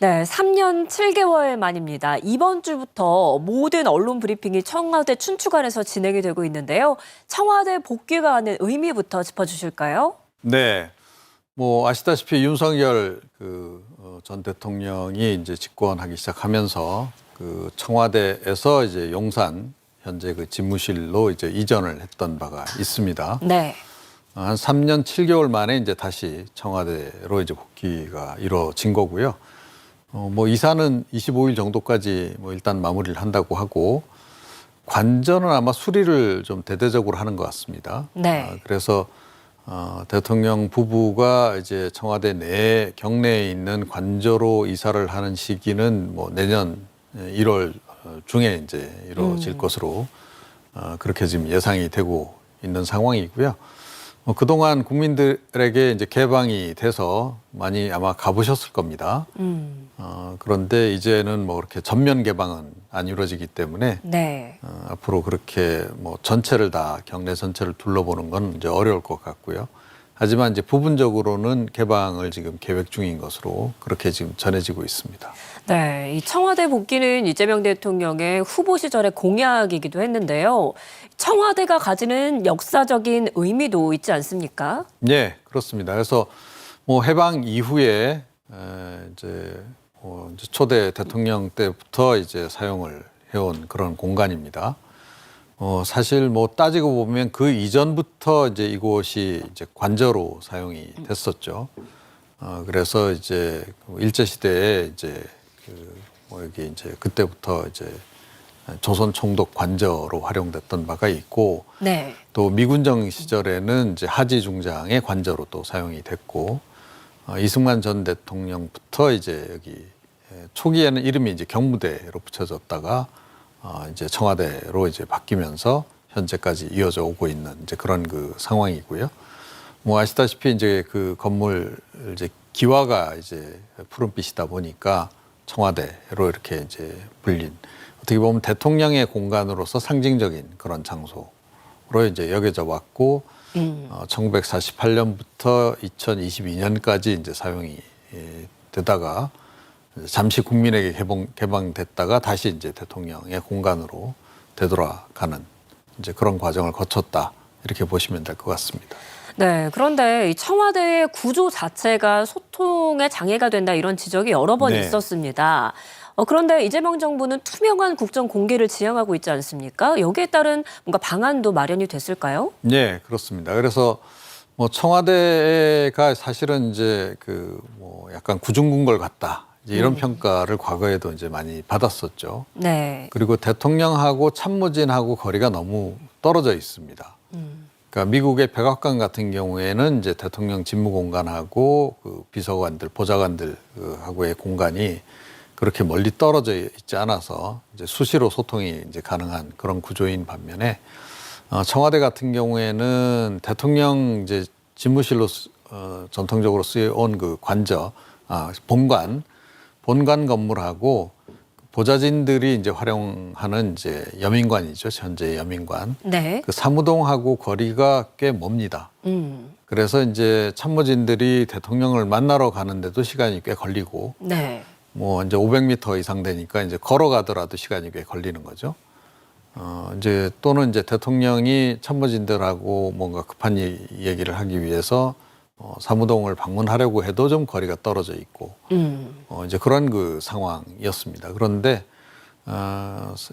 네, 3년 7개월 만입니다. 이번 주부터 모든 언론 브리핑이 청와대 춘추관에서 진행이 되고 있는데요. 청와대 복귀가 하는 의미부터 짚어주실까요? 네, 뭐 아시다시피 윤석열 전 대통령이 이제 집권하기 시작하면서 그 청와대에서 이제 용산 현재 그 집무실로 이제 이전을 했던 바가 있습니다. 네. 한 3년 7개월 만에 이제 다시 청와대로 이제 복귀가 이루어진 거고요. 뭐 이사는 25일 정도까지 뭐 일단 마무리를 한다고 하고 관전은 아마 수리를 좀 대대적으로 하는 것 같습니다. 네. 그래서 대통령 부부가 이제 청와대 내 경내에 있는 관저로 이사를 하는 시기는 뭐 내년 1월 중에 이제 이루어질 것으로 그렇게 지금 예상이 되고 있는 상황이고요. 그동안 국민들에게 이제 개방이 돼서 많이 아마 가보셨을 겁니다. 그런데 이제는 뭐 그렇게 전면 개방은 안 이루어지기 때문에 네. 앞으로 그렇게 뭐 전체를 다 경내 전체를 둘러보는 건 이제 어려울 것 같고요. 하지만 이제 부분적으로는 개방을 지금 계획 중인 것으로 그렇게 지금 전해지고 있습니다. 네, 이 청와대 복귀는 이재명 대통령의 후보 시절의 공약이기도 했는데요. 청와대가 가지는 역사적인 의미도 있지 않습니까? 네, 그렇습니다. 그래서 뭐 해방 이후에 이제 초대 대통령 때부터 이제 사용을 해온 그런 공간입니다. 사실 뭐 따지고 보면 그 이전부터 이제 이곳이 이제 관저로 사용이 됐었죠. 그래서 이제 일제 시대에 이제 여기 이제 그때부터 이제 조선 총독 관저로 활용됐던 바가 있고, 네. 또 미군정 시절에는 이제 하지 중장의 관저로 또 사용이 됐고, 이승만 전 대통령부터 이제 여기 초기에는 이름이 이제 경무대로 붙여졌다가 이제 청와대로 이제 바뀌면서 현재까지 이어져 오고 있는 이제 그런 그 상황이고요. 뭐 아시다시피 이제 그 건물 이제 기와가 이제 푸른빛이다 보니까 청와대로 이렇게 이제 불린, 어떻게 보면 대통령의 공간으로서 상징적인 그런 장소로 이제 여겨져 왔고, 1948년부터 2022년까지 이제 사용이 되다가 잠시 국민에게 개방됐다가 다시 이제 대통령의 공간으로 되돌아가는 이제 그런 과정을 거쳤다, 이렇게 보시면 될 것 같습니다. 네, 그런데 이 청와대의 구조 자체가 소통에 장애가 된다, 이런 지적이 여러 번 네. 있었습니다. 그런데 이재명 정부는 투명한 국정 공개를 지향하고 있지 않습니까? 여기에 따른 뭔가 방안도 마련이 됐을까요? 네, 그렇습니다. 그래서 뭐 청와대가 사실은 이제 그 뭐 약간 구중군 걸 같다, 이제 이런 평가를 과거에도 이제 많이 받았었죠. 네. 그리고 대통령하고 참모진하고 거리가 너무 떨어져 있습니다. 그러니까 미국의 백악관 같은 경우에는 이제 대통령 집무 공간하고 그 비서관들, 보좌관들 하고의 공간이 그렇게 멀리 떨어져 있지 않아서 이제 수시로 소통이 이제 가능한 그런 구조인 반면에, 청와대 같은 경우에는 대통령 이제 집무실로 전통적으로 쓰여온 그 관저, 본관 건물하고 보좌진들이 이제 활용하는 이제 여민관이죠. 현재 여민관. 네. 그 사무동하고 거리가 꽤 멉니다. 그래서 이제 참모진들이 대통령을 만나러 가는데도 시간이 꽤 걸리고, 네. 뭐 이제 500m 이상 되니까 이제 걸어가더라도 시간이 꽤 걸리는 거죠. 이제 또는 이제 대통령이 참모진들하고 뭔가 급한 얘기를 하기 위해서 사무동을 방문하려고 해도 좀 거리가 떨어져 있고, 이제 그런 그 상황이었습니다. 그런데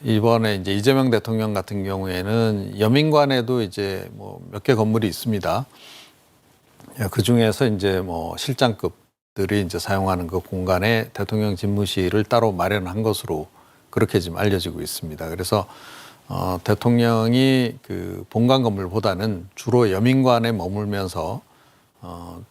이번에 이제 이재명 대통령 같은 경우에는 여민관에도 이제 뭐 몇 개 건물이 있습니다. 그 중에서 이제 뭐 실장급들이 이제 사용하는 그 공간에 대통령 집무실을 따로 마련한 것으로 그렇게 지금 알려지고 있습니다. 그래서 대통령이 그 본관 건물보다는 주로 여민관에 머물면서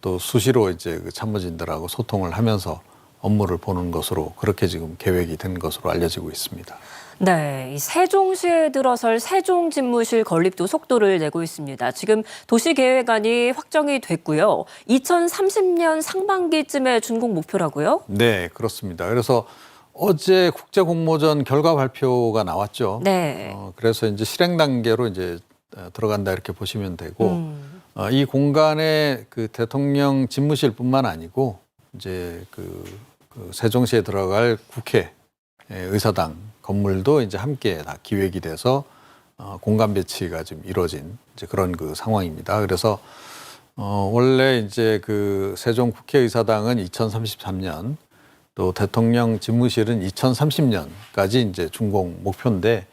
또 수시로 이제 그 참모진들하고 소통을 하면서 업무를 보는 것으로 그렇게 지금 계획이 된 것으로 알려지고 있습니다. 네, 이 세종시에 들어설 세종집무실 건립도 속도를 내고 있습니다. 지금 도시계획안이 확정이 됐고요. 2030년 상반기쯤에 준공 목표라고요? 네, 그렇습니다. 그래서 어제 국제공모전 결과 발표가 나왔죠. 네. 그래서 이제 실행 단계로 이제 들어간다, 이렇게 보시면 되고, 이 공간에 그 대통령 집무실뿐만 아니고 이제 그 그 세종시에 들어갈 국회 의사당 건물도 이제 함께 다 기획이 돼서 공간 배치가 좀 이루어진 이제 그런 그 상황입니다. 그래서 원래 이제 그 세종 국회의사당은 2033년 또 대통령 집무실은 2030년까지 이제 준공 목표인데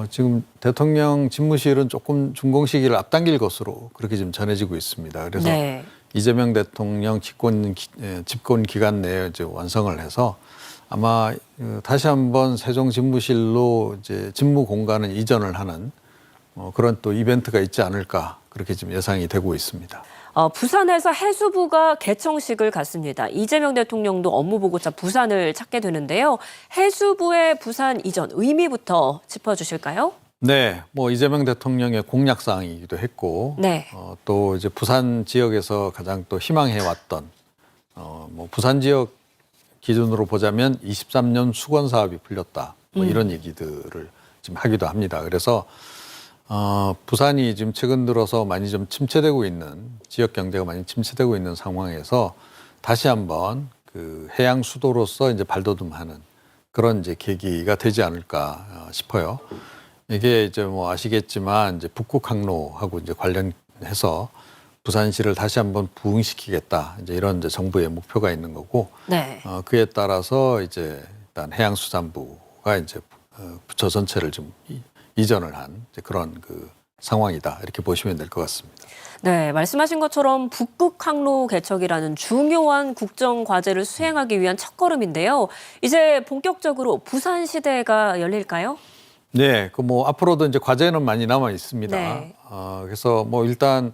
지금 대통령 집무실은 조금 준공 시기를 앞당길 것으로 그렇게 지금 전해지고 있습니다. 그래서 네. 이재명 대통령 집권 기간 내에 이제 완성을 해서 아마 다시 한번 세종 집무실로 이제 집무 공간을 이전을 하는 그런 또 이벤트가 있지 않을까 그렇게 지금 예상이 되고 있습니다. 부산에서 해수부가 개청식을 갖습니다. 이재명 대통령도 업무보고자 부산을 찾게 되는데요. 해수부의 부산 이전 의미부터 짚어주실까요? 네, 뭐 이재명 대통령의 공약 사항이기도 했고, 네. 또 이제 부산 지역에서 가장 또 희망해 왔던 뭐 부산 지역 기준으로 보자면 23년 수건 사업이 풀렸다, 뭐 이런 얘기들을 지금 하기도 합니다. 그래서 부산이 지금 최근 들어서 많이 좀 침체되고 있는 지역 경제가 많이 침체되고 있는 상황에서 다시 한번 그 해양 수도로서 이제 발돋움하는 그런 이제 계기가 되지 않을까 싶어요. 이게 이제 뭐 아시겠지만 이제 북극 항로하고 이제 관련해서 부산시를 다시 한번 부흥시키겠다 이제 이런 이제 정부의 목표가 있는 거고, 네. 그에 따라서 이제 일단 해양수산부가 이제 부처 전체를 좀 이전을 한 이제 그런 그 상황이다 이렇게 보시면 될 것 같습니다. 네, 말씀하신 것처럼 북극 항로 개척이라는 중요한 국정 과제를 수행하기 위한 첫걸음인데요. 이제 본격적으로 부산 시대가 열릴까요? 네, 그 뭐 앞으로도 이제 과제는 많이 남아 있습니다. 네. 그래서 뭐 일단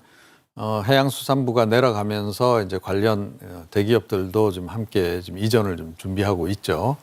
해양수산부가 내려가면서 이제 관련 대기업들도 좀 함께 좀 이전을 좀 준비하고 있죠.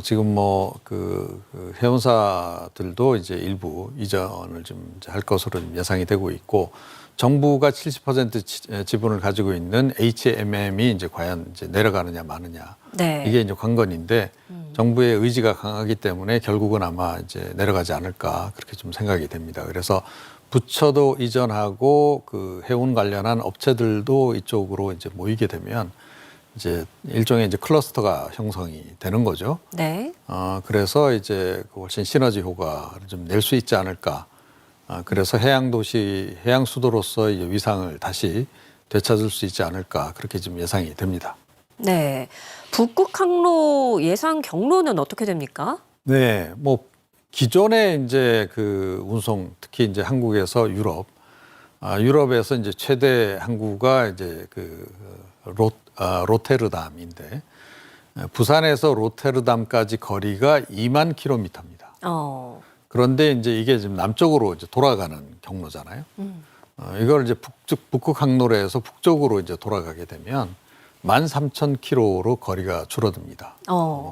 지금 뭐 그 해운사들도 이제 일부 이전을 좀 할 것으로 예상이 되고 있고, 정부가 70% 지분을 가지고 있는 HMM이 이제 과연 이제 내려가느냐 마느냐, 네. 이게 이제 관건인데 정부의 의지가 강하기 때문에 결국은 아마 이제 내려가지 않을까 그렇게 좀 생각이 됩니다. 그래서 부처도 이전하고 그 해운 관련한 업체들도 이쪽으로 이제 모이게 되면 이제 일종의 이제 클러스터가 형성이 되는 거죠. 네. 그래서 이제 훨씬 시너지 효과를 좀 낼 수 있지 않을까. 그래서 해양도시, 해양수도로서 이제 위상을 다시 되찾을 수 있지 않을까 그렇게 지금 예상이 됩니다. 네. 북극 항로 예상 경로는 어떻게 됩니까? 네, 뭐 기존에 이제 그 운송, 특히 이제 한국에서 유럽에서 이제 최대 항구가 이제 그 로테르담인데, 부산에서 로테르담까지 거리가 2만 킬로미터입니다. 그런데 이제 이게 지금 남쪽으로 이제 돌아가는 경로잖아요. 이걸 이제 북극 항로로 해서 북쪽으로 이제 돌아가게 되면 13,000km로 거리가 줄어듭니다.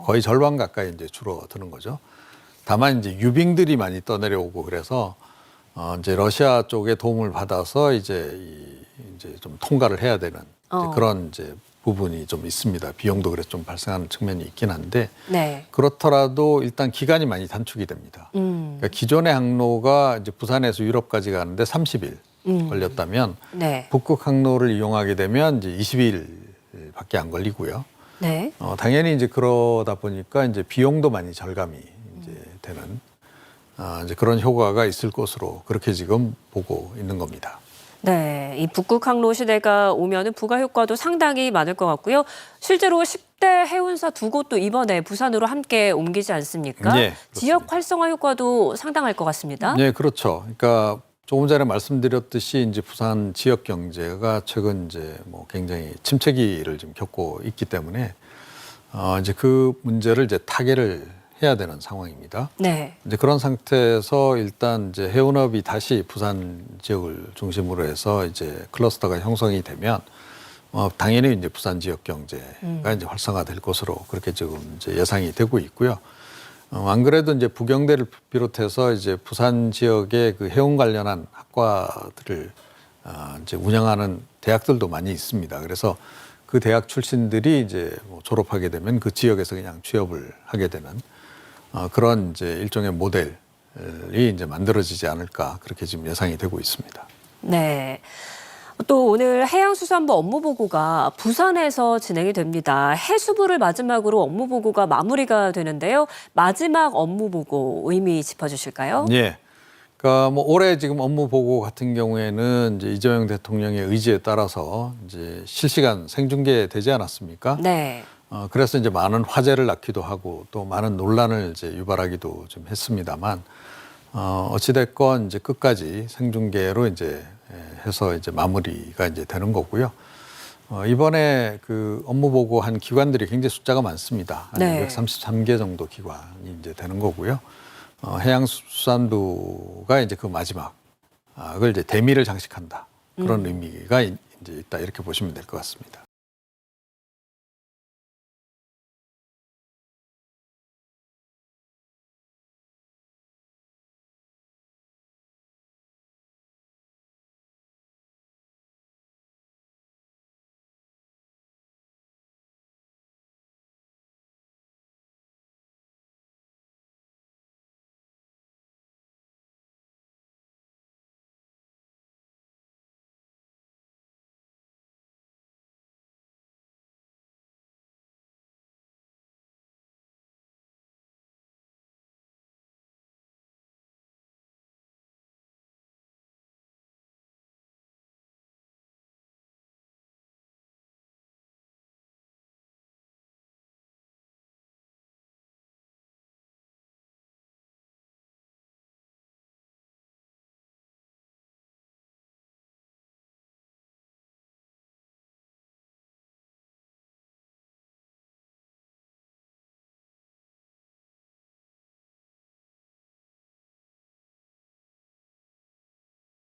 거의 절반 가까이 이제 줄어드는 거죠. 다만 이제 유빙들이 많이 떠내려오고 그래서 이제 러시아 쪽의 도움을 받아서 이제 좀 통과를 해야 되는 이제 그런 이제 부분이 좀 있습니다. 비용도 그래서 좀 발생하는 측면이 있긴 한데, 네. 그렇더라도 일단 기간이 많이 단축이 됩니다. 그러니까 기존의 항로가 이제 부산에서 유럽까지 가는데 30일 걸렸다면, 네. 북극 항로를 이용하게 되면 이제 20일밖에 안 걸리고요. 네. 당연히 이제 그러다 보니까 이제 비용도 많이 절감이 이제 되는 이제 그런 효과가 있을 것으로 그렇게 지금 보고 있는 겁니다. 네, 이 북극 항로 시대가 오면은 부가 효과도 상당히 많을 것 같고요. 실제로 10대 해운사 두 곳도 이번에 부산으로 함께 옮기지 않습니까? 네, 지역 활성화 효과도 상당할 것 같습니다. 네, 그렇죠. 그러니까 조금 전에 말씀드렸듯이 이제 부산 지역 경제가 최근 이제 뭐 굉장히 침체기를 좀 겪고 있기 때문에 이제 그 문제를 이제 타개를 해야 되는 상황입니다. 네. 이제 그런 상태에서 일단 이제 해운업이 다시 부산 지역을 중심으로 해서 이제 클러스터가 형성이 되면 당연히 이제 부산 지역 경제가 이제 활성화될 것으로 그렇게 지금 이제 예상이 되고 있고요. 안 그래도 이제 부경대를 비롯해서 이제 부산 지역의 그 해운 관련한 학과들을 이제 운영하는 대학들도 많이 있습니다. 그래서 그 대학 출신들이 이제 뭐 졸업하게 되면 그 지역에서 그냥 취업을 하게 되는 그런 이제 일종의 모델이 이제 만들어지지 않을까 그렇게 지금 예상이 되고 있습니다. 네. 또 오늘 해양수산부 업무보고가 부산에서 진행이 됩니다. 해수부를 마지막으로 업무보고가 마무리가 되는데요. 마지막 업무보고 의미 짚어주실까요? 예. 그러니까 뭐 올해 지금 업무 보고 같은 경우에는 이제 이재명 대통령의 의지에 따라서 이제 실시간 생중계되지 않았습니까? 네. 그래서 이제 많은 화제를 낳기도 하고 또 많은 논란을 이제 유발하기도 좀 했습니다만 어찌됐건 이제 끝까지 생중계로 이제 해서 이제 마무리가 이제 되는 거고요. 이번에 그 업무 보고한 기관들이 굉장히 숫자가 많습니다. 한 네. 133개 정도 기관이 이제 되는 거고요. 해양수산부가 이제 그 마지막 그걸 이제 대미를 장식한다 그런 의미가 이제 있다 이렇게 보시면 될 것 같습니다.